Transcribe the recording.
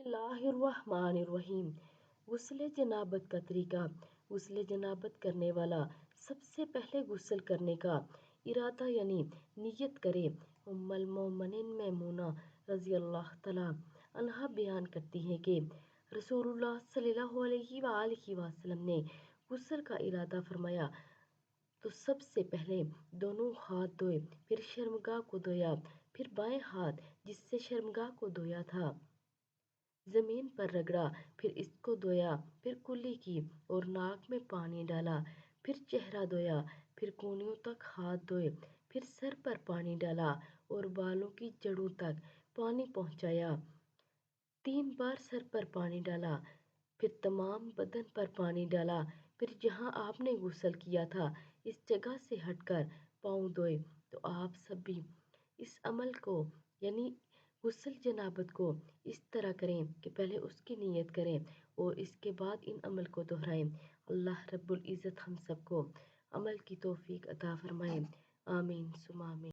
बिस्मिल्लाहिर्रहमानिर्रहीम। गुस्ल जनाबत का तरीका। गुस्ल जनाबत करने वाला सबसे पहले गुस्ल करने का इरादा यानी नियत करे। उम्मुल मोमिनीन मैमूना रज़ियल्लाहु तआला अन्हा बयान करती हैं कि रसूलुल्लाह सल्लल्लाहु अलैहि वसल्लम ने गुस्ल का इरादा फरमाया तो सबसे पहले दोनों हाथ धोए, फिर शर्मगाह को धोया, फिर बाएं हाथ जिससे शर्मगाह को धोया था जमीन पर रगड़ा, फिर इसको धोया, फिर कुल्ली की और नाक में पानी डाला, फिर चेहरा धोया, फिर कूहनियों तक हाथ धोए, फिर सर पर पानी डाला और बालों की जड़ों तक पानी पहुंचाया। 3 बार सर पर पानी डाला, फिर तमाम बदन पर पानी डाला, फिर जहां आपने गुस्ल किया था इस जगह से हटकर पाँव धोए। तो आप सब भी इस अमल को यानी गुस्ल जनाबत को इस तरह करें कि पहले उसकी नीयत करें और इसके बाद इन अमल को दोहराएं। अल्लाह रब्बुल इज़्ज़त हम सबको अमल की तौफीक अता फरमाए। आमीन सुमा आमीन।